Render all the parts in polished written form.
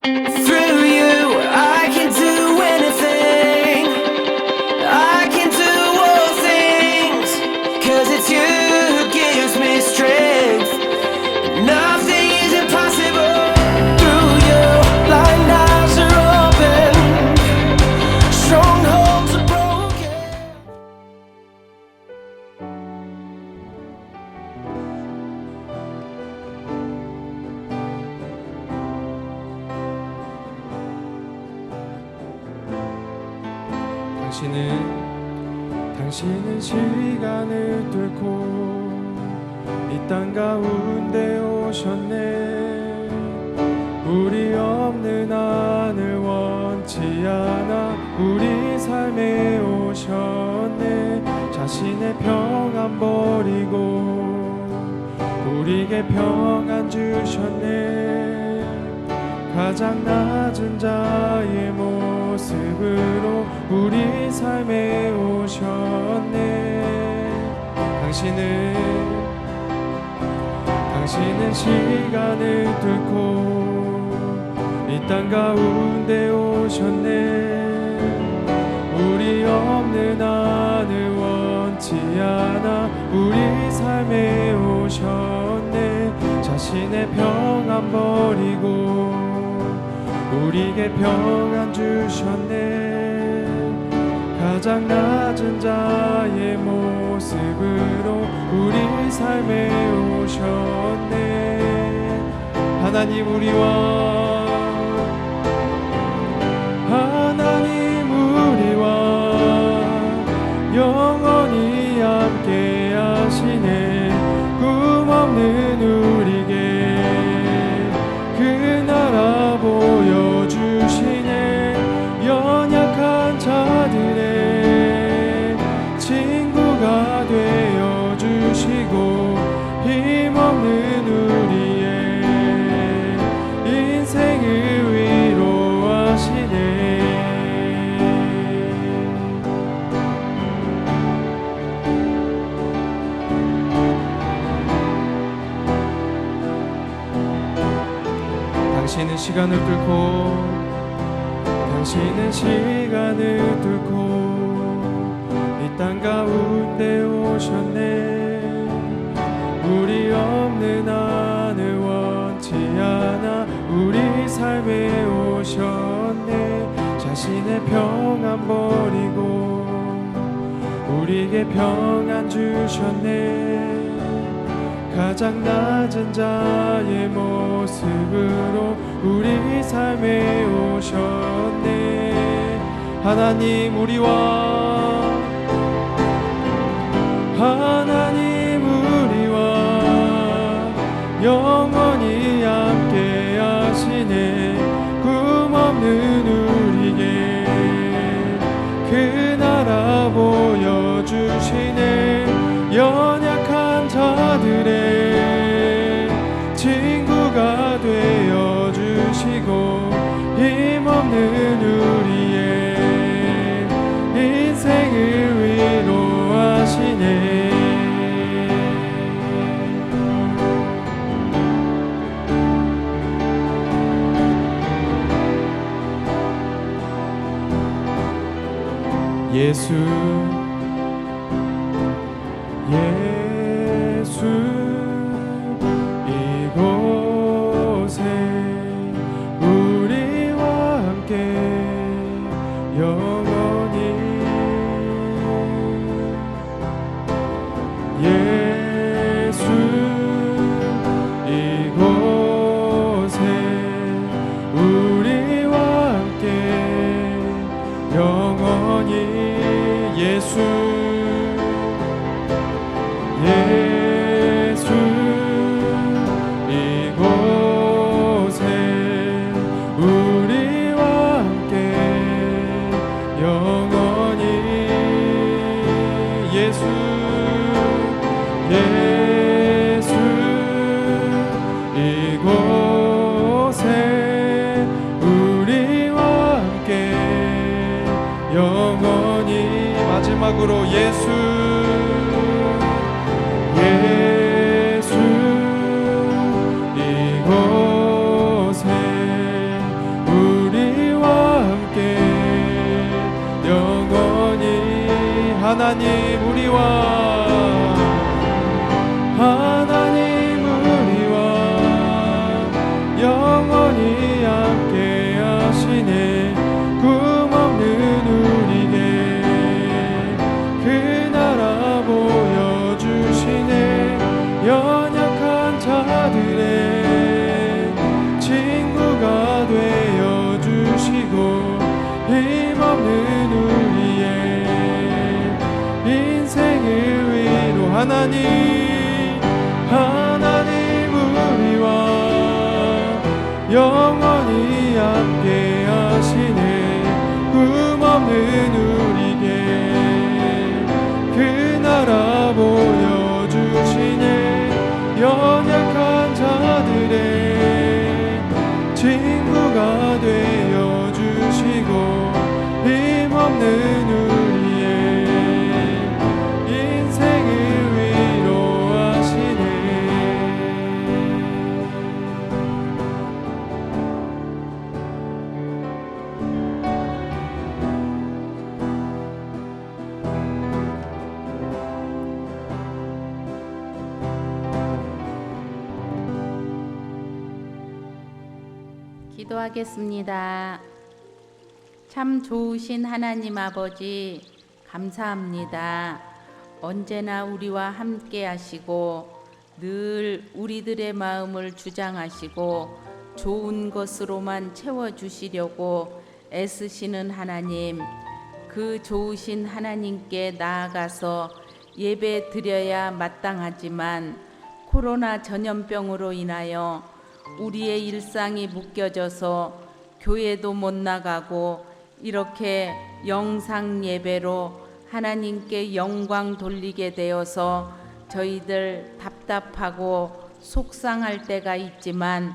Through you, I can do anything. I can do all things. 'Cause it's you who gives me strength. Nothing is impossible. Through you, blind eyes are open. Strongholds are broken. 당신은 시간을 뚫고 이 땅 가운데 오셨네. 우리 없는 하늘 원치 않아 우리 삶에 오셨네. 자신의 평안 버리고 우리에게 평안 주셨네. 가장 낮은 자의 모습으로 우리 삶에 오셨네. 당신은 시간을 뚫고 이 땅 가운데 오셨네. 우리 없는 하늘 원치 않아 우리 삶에 오셨네. 자신의 평안 버리고 우리에게 평안 주셨네. 가장 낮은 자의 모습으로 우리 삶에 오셨네. 하나님 우리와 영원히 함께 하시네. 꿈 없는 우리에게 그 나라 보여주시네. 연약한 자들의 친구가 되어주시고 힘없는 우리의 인생을 위로하시네. 당신은 시간을 뚫고 이 땅 가운데 오셨네. 우리 없는 하늘 원치 않아 우리 삶에 오셨네. 자신의 평안 버리고 우리에게 평안 주셨네. 가장 낮은 자의 모습으로 우리 삶에 오셨네. 하나님 우리와 영원히 함께 하시네. 꿈 없는 우리에게 그 나라 보여주시네. 연약한 자들의 친구가 되어주시고 힘없는 우리의 인생을 위로하시네. 예수 이곳에 우리와 함께 영원히. 예수 이곳에 우리와 함께 영원히. 예수 이곳에 우리와 함께 영원히. 예수 이곳에 우리와 함께 영원히. 마지막으로 예수 이곳에 하나님 우리와 하나님 우리와 영원히 함께 하시네. 꿈없는 우리에게 그 나라 보여주시네. 연약한 자들의 친구가 되어주시고 힘없는 우리의 인생을 위로 하나님 우리와 영원히 함께 하시네. 꿈없는 우리에게 그 나라 보여주시네. 연약한 자들의 친구가 되어주시고 힘없는 우리의 인생을 위로하시네. 기도하겠습니다. 참 좋으신 하나님 아버지, 감사합니다. 언제나 우리와 함께 하시고 늘 우리들의 마음을 주장하시고 좋은 것으로만 채워주시려고 애쓰시는 하나님, 그 좋으신 하나님께 나아가서 예배 드려야 마땅하지만 코로나 전염병으로 인하여 우리의 일상이 묶여져서 교회도 못 나가고 이렇게 영상 예배로 하나님께 영광 돌리게 되어서 저희들 답답하고 속상할 때가 있지만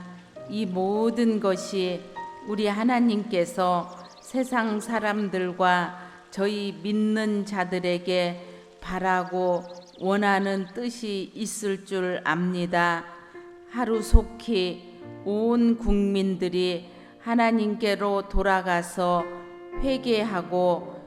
이 모든 것이 우리 하나님께서 세상 사람들과 저희 믿는 자들에게 바라고 원하는 뜻이 있을 줄 압니다. 하루속히 온 국민들이 하나님께로 돌아가서 회개하고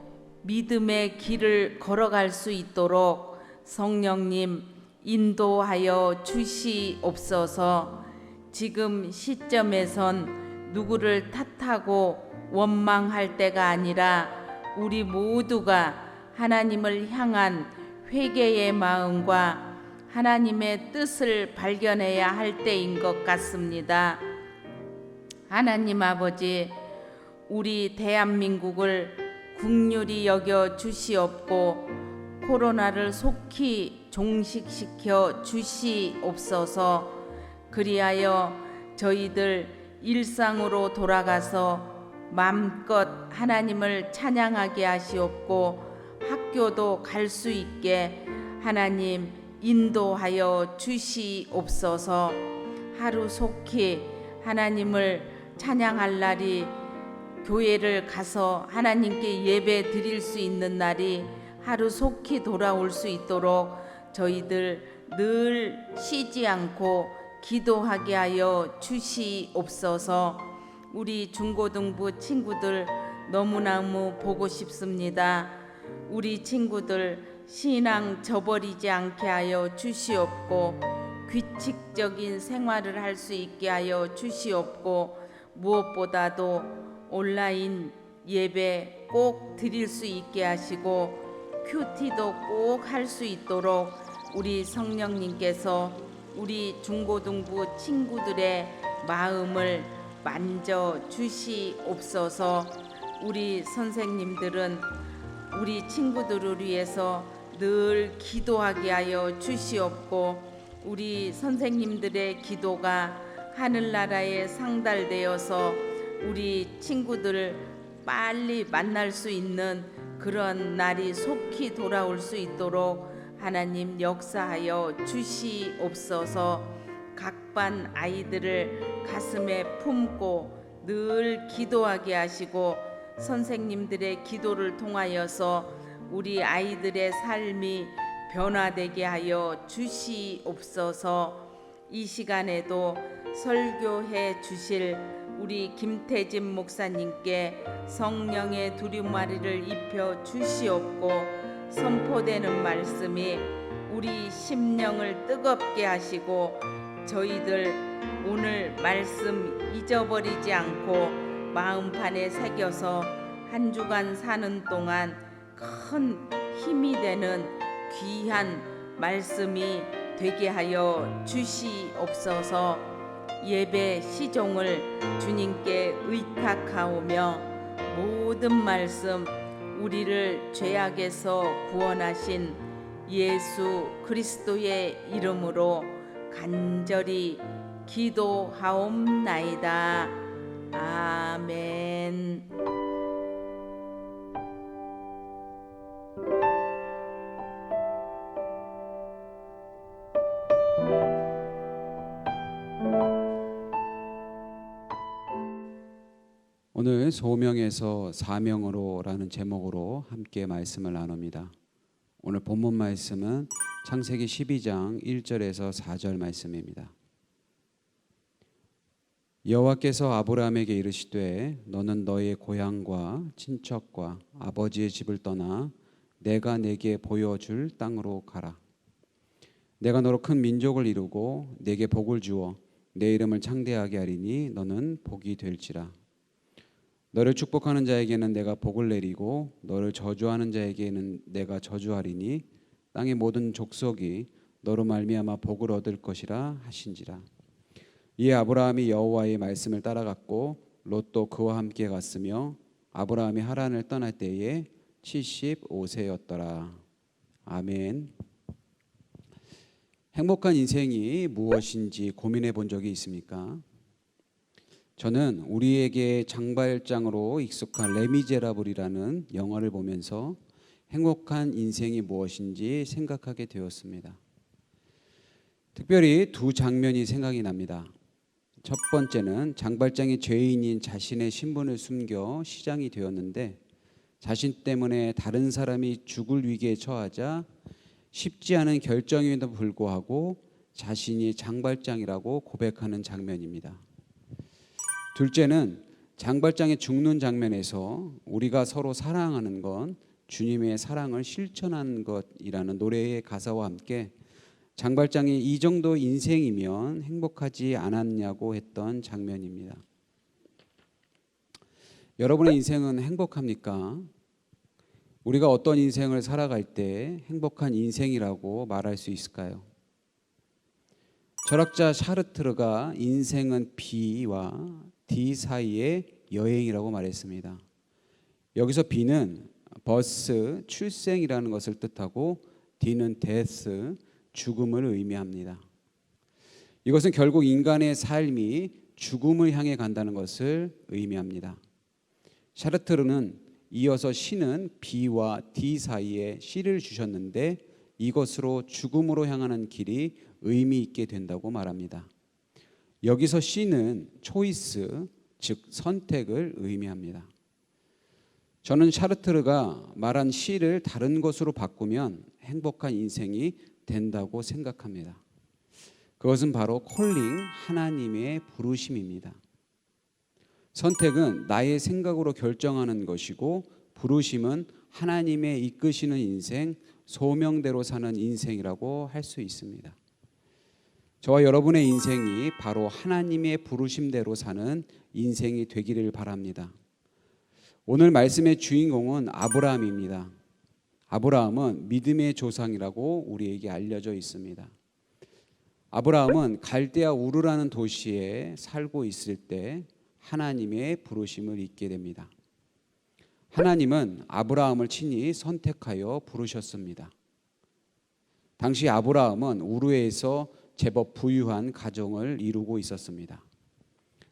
믿음의 길을 걸어갈 수 있도록 성령님 인도하여 주시옵소서. 지금 시점에선 누구를 탓하고 원망할 때가 아니라 우리 모두가 하나님을 향한 회개의 마음과 하나님의 뜻을 발견해야 할 때인 것 같습니다. 하나님 아버지, 우리 대한민국을 긍휼히 여겨 주시옵고 코로나를 속히 종식시켜 주시옵소서. 그리하여 저희들 일상으로 돌아가서 마음껏 하나님을 찬양하게 하시옵고 학교도 갈 수 있게 하나님 인도하여 주시옵소서. 하루속히 하나님을 찬양할 날이, 교회를 가서 하나님께 예배 드릴 수 있는 날이 하루속히 돌아올 수 있도록 저희들 늘 쉬지 않고 기도하게 하여 주시옵소서. 우리 중고등부 친구들 너무너무 보고 싶습니다. 우리 친구들 신앙 저버리지 않게 하여 주시옵고 규칙적인 생활을 할 수 있게 하여 주시옵고 무엇보다도 온라인 예배 꼭 드릴 수 있게 하시고 큐티도 꼭 할 수 있도록 우리 성령님께서 우리 중고등부 친구들의 마음을 만져 주시옵소서. 우리 선생님들은 우리 친구들을 위해서 늘 기도하게 하여 주시옵고 우리 선생님들의 기도가 하늘나라에 상달되어서 우리 친구들을 빨리 만날 수 있는 그런 날이 속히 돌아올 수 있도록 하나님 역사하여 주시옵소서. 각반 아이들을 가슴에 품고 늘 기도하게 하시고 선생님들의 기도를 통하여서 우리 아이들의 삶이 변화되게 하여 주시옵소서. 이 시간에도 설교해 주실 우리 김태진 목사님께 성령의 두루마리를 입혀 주시옵고 선포되는 말씀이 우리 심령을 뜨겁게 하시고 저희들 오늘 말씀 잊어버리지 않고 마음판에 새겨서 한 주간 사는 동안 큰 힘이 되는 귀한 말씀이 되게 하여 주시옵소서. 예배 시종을 주님께 의탁하오며 모든 말씀 우리를 죄악에서 구원하신 예수 그리스도의 이름으로 간절히 기도하옵나이다. 아멘. 오늘 소명에서 사명으로라는 제목으로 함께 말씀을 나눕니다. 오늘 본문 말씀은 창세기 12장 1절에서 4절 말씀입니다. 여호와께서 아브라함에게 이르시되 너는 너의 고향과 친척과 아버지의 집을 떠나 내가 내게 보여줄 땅으로 가라. 내가 너로 큰 민족을 이루고 내게 복을 주어 내 이름을 창대하게 하리니 너는 복이 될지라. 너를 축복하는 자에게는 내가 복을 내리고 너를 저주하는 자에게는 내가 저주하리니 땅의 모든 족속이 너로 말미암아 복을 얻을 것이라 하신지라. 이에 아브라함이 여호와의 말씀을 따라갔고 롯도 그와 함께 갔으며 아브라함이 하란을 떠날 때에 75세였더라. 아멘. 행복한 인생이 무엇인지 고민해 본 적이 있습니까? 저는 우리에게 장발장으로 익숙한 레미제라블이라는 영화를 보면서 행복한 인생이 무엇인지 생각하게 되었습니다. 특별히 두 장면이 생각이 납니다. 첫 번째는 장발장이 죄인인 자신의 신분을 숨겨 시장이 되었는데 자신 때문에 다른 사람이 죽을 위기에 처하자 쉽지 않은 결정임에도 불구하고 자신이 장발장이라고 고백하는 장면입니다. 둘째는 장발장이 죽는 장면에서 우리가 서로 사랑하는 건 주님의 사랑을 실천하는 것이라는 노래의 가사와 함께 장발장이 이 정도 인생이면 행복하지 않았냐고 했던 장면입니다. 여러분의 인생은 행복합니까? 우리가 어떤 인생을 살아갈 때 행복한 인생이라고 말할 수 있을까요? 철학자 샤르트르가 인생은 B와 D 사이의 여행이라고 말했습니다. 여기서 B는 버스, 출생이라는 것을 뜻하고 D는 death, 죽음을 의미합니다. 이것은 결국 인간의 삶이 죽음을 향해 간다는 것을 의미합니다. 샤르트르는 이어서 C는 B와 D 사이에 C를 주셨는데 이것으로 죽음으로 향하는 길이 의미 있게 된다고 말합니다. 여기서 C는 초이스, 즉 선택을 의미합니다. 저는 샤르트르가 말한 C를 다른 것으로 바꾸면 행복한 인생이 된다고 생각합니다. 그것은 바로 콜링, 하나님의 부르심입니다. 선택은 나의 생각으로 결정하는 것이고 부르심은 하나님의 이끄시는 인생, 소명대로 사는 인생이라고 할 수 있습니다. 저와 여러분의 인생이 바로 하나님의 부르심대로 사는 인생이 되기를 바랍니다. 오늘 말씀의 주인공은 아브라함입니다. 아브라함은 믿음의 조상이라고 우리에게 알려져 있습니다. 아브라함은 갈대아 우르라는 도시에 살고 있을 때 하나님의 부르심을 잊게 됩니다. 하나님은 아브라함을 친히 선택하여 부르셨습니다. 당시 아브라함은 우르에서 제법 부유한 가정을 이루고 있었습니다.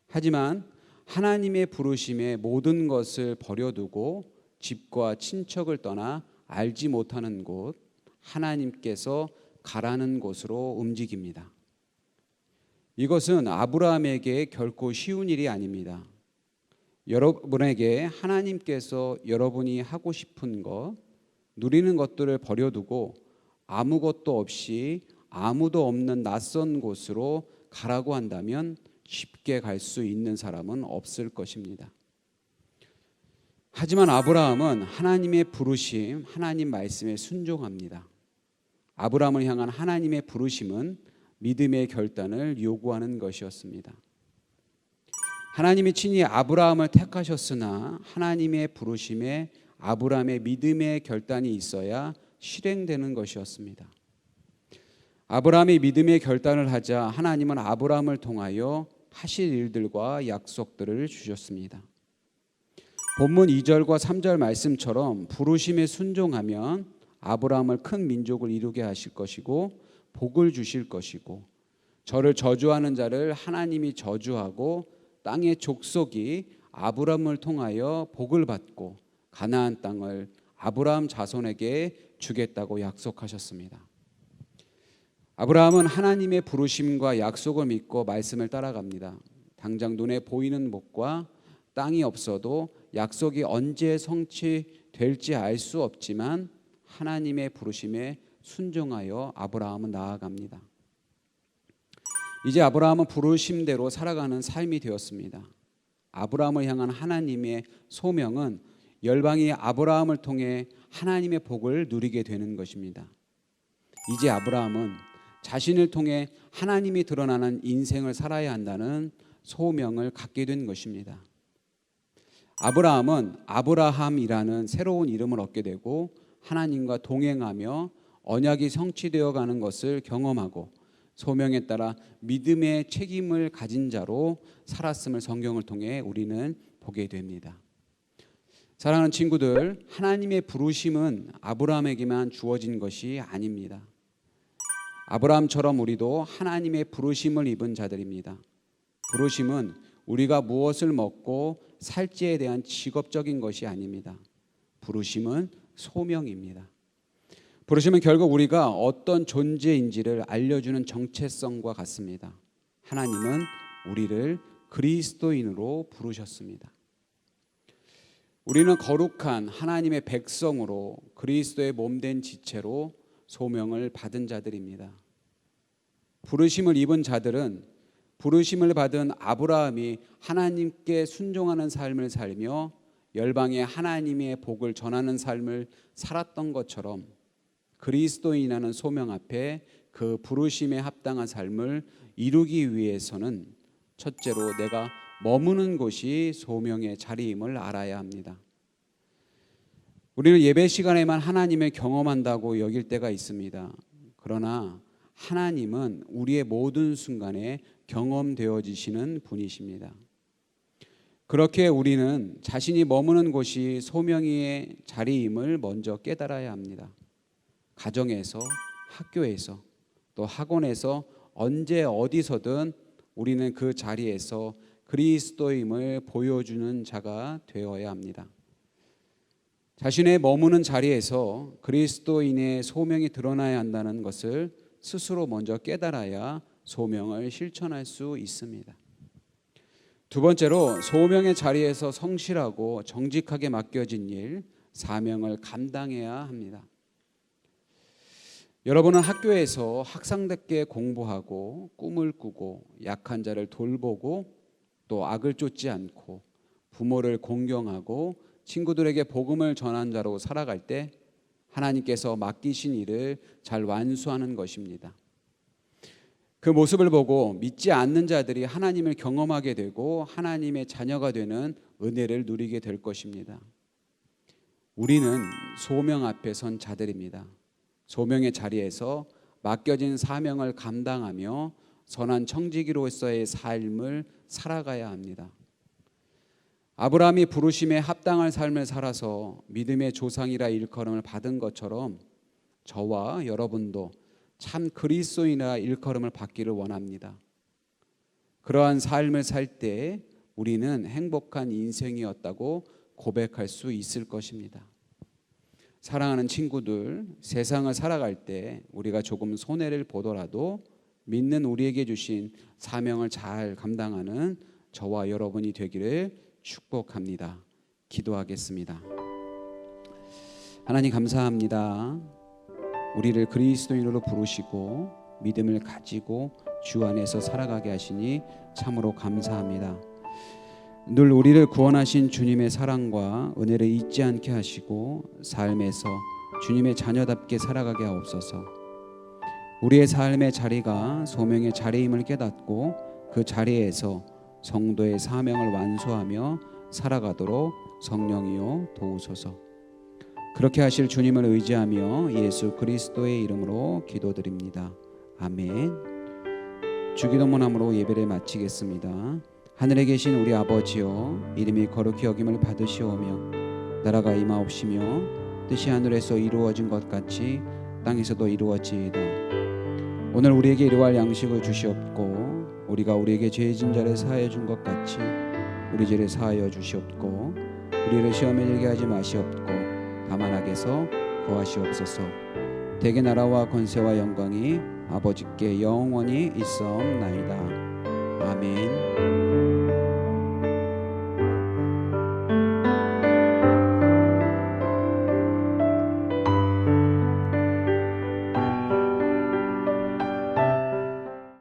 하지만 하나님의 부르심에 모든 것을 버려두고 집과 친척을 떠나 알지 못하는 곳, 하나님께서 가라는 곳으로 움직입니다. 이것은 아브라함에게 결코 쉬운 일이 아닙니다. 여러분에게 하나님께서 여러분이 하고 싶은 것, 누리는 것들을 버려두고 아무것도 없이 아무도 없는 낯선 곳으로 가라고 한다면 쉽게 갈 수 있는 사람은 없을 것입니다. 하지만 아브라함은 하나님의 부르심, 하나님 말씀에 순종합니다. 아브라함을 향한 하나님의 부르심은 믿음의 결단을 요구하는 것이었습니다. 하나님이 친히 아브라함을 택하셨으나 하나님의 부르심에 아브라함의 믿음의 결단이 있어야 실행되는 것이었습니다. 아브라함이 믿음의 결단을 하자 하나님은 아브라함을 통하여 하실 일들과 약속들을 주셨습니다. 본문 2절과 3절 말씀처럼 부르심에 순종하면 아브라함을 큰 민족을 이루게 하실 것이고 복을 주실 것이고 저를 저주하는 자를 하나님이 저주하고 땅의 족속이 아브라함을 통하여 복을 받고 가나안 땅을 아브라함 자손에게 주겠다고 약속하셨습니다. 아브라함은 하나님의 부르심과 약속을 믿고 말씀을 따라갑니다. 당장 눈에 보이는 복과 땅이 없어도 약속이 언제 성취될지 알 수 없지만 하나님의 부르심에 순종하여 아브라함은 나아갑니다. 이제 아브라함은 부르심대로 살아가는 삶이 되었습니다. 아브라함을 향한 하나님의 소명은 열방이 아브라함을 통해 하나님의 복을 누리게 되는 것입니다. 이제 아브라함은 자신을 통해 하나님이 드러나는 인생을 살아야 한다는 소명을 갖게 된 것입니다. 아브라함은 아브라함이라는 새로운 이름을 얻게 되고 하나님과 동행하며 언약이 성취되어 가는 것을 경험하고 소명에 따라 믿음의 책임을 가진 자로 살았음을 성경을 통해 우리는 보게 됩니다. 사랑하는 친구들, 하나님의 부르심은 아브라함에게만 주어진 것이 아닙니다. 아브라함처럼 우리도 하나님의 부르심을 입은 자들입니다. 부르심은 우리가 무엇을 먹고 살지에 대한 직업적인 것이 아닙니다. 부르심은 소명입니다. 부르심은 결국 우리가 어떤 존재인지를 알려주는 정체성과 같습니다. 하나님은 우리를 그리스도인으로 부르셨습니다. 우리는 거룩한 하나님의 백성으로 그리스도의 몸된 지체로 소명을 받은 자들입니다. 부르심을 입은 자들은 부르심을 받은 아브라함이 하나님께 순종하는 삶을 살며 열방에 하나님의 복을 전하는 삶을 살았던 것처럼 그리스도인이라는 소명 앞에 그 부르심에 합당한 삶을 이루기 위해서는 첫째로 내가 머무는 곳이 소명의 자리임을 알아야 합니다. 우리는 예배 시간에만 하나님을 경험한다고 여길 때가 있습니다. 그러나 하나님은 우리의 모든 순간에 경험되어지시는 분이십니다. 그렇게 우리는 자신이 머무는 곳이 소명의 자리임을 먼저 깨달아야 합니다. 가정에서, 학교에서, 또 학원에서 언제 어디서든 우리는 그 자리에서 그리스도임을 보여주는 자가 되어야 합니다. 자신의 머무는 자리에서 그리스도인의 소명이 드러나야 한다는 것을 스스로 먼저 깨달아야 소명을 실천할 수 있습니다. 두 번째로 소명의 자리에서 성실하고 정직하게 맡겨진 일, 사명을 감당해야 합니다. 여러분은 학교에서 학상답게 공부하고 꿈을 꾸고 약한 자를 돌보고 또 악을 쫓지 않고 부모를 공경하고 친구들에게 복음을 전한 자로 살아갈 때 하나님께서 맡기신 일을 잘 완수하는 것입니다. 그 모습을 보고 믿지 않는 자들이 하나님을 경험하게 되고 하나님의 자녀가 되는 은혜를 누리게 될 것입니다. 우리는 소명 앞에 선 자들입니다. 소명의 자리에서 맡겨진 사명을 감당하며 선한 청지기로서의 삶을 살아가야 합니다. 아브라함이 부르심에 합당한 삶을 살아서 믿음의 조상이라 일컬음을 받은 것처럼 저와 여러분도 참 그리스도인이라 일컬음을 받기를 원합니다. 그러한 삶을 살 때 우리는 행복한 인생이었다고 고백할 수 있을 것입니다. 사랑하는 친구들, 세상을 살아갈 때 우리가 조금 손해를 보더라도 믿는 우리에게 주신 사명을 잘 감당하는 저와 여러분이 되기를 축복합니다. 기도하겠습니다. 하나님 감사합니다. 우리를 그리스도인으로 부르시고 믿음을 가지고 주 안에서 살아가게 하시니 참으로 감사합니다. 늘 우리를 구원하신 주님의 사랑과 은혜를 잊지 않게 하시고 삶에서 주님의 자녀답게 살아가게 하옵소서. 우리의 삶의 자리가 소명의 자리임을 깨닫고 그 자리에서 성도의 사명을 완수하며 살아가도록 성령이여 도우소서. 그렇게 하실 주님을 의지하며 예수 그리스도의 이름으로 기도드립니다. 아멘. 주기도문함으로 예배를 마치겠습니다. 하늘에 계신 우리 아버지여, 이름이 거룩히 여김을 받으시오며 나라가 임하옵시며 뜻이 하늘에서 이루어진 것 같이 땅에서도 이루어지이다. 오늘 우리에게 일용할 양식을 주시옵고 우리가 우리에게 죄 지은 자를 사하여 준 것 같이 우리 죄를 사하여 주시옵고 우리를 시험에 들게 하지 마시옵고 다만 악에서 구하시옵소서. 대개 나라와 권세와 영광이 아버지께 영원히 있사옵나이다. 아멘.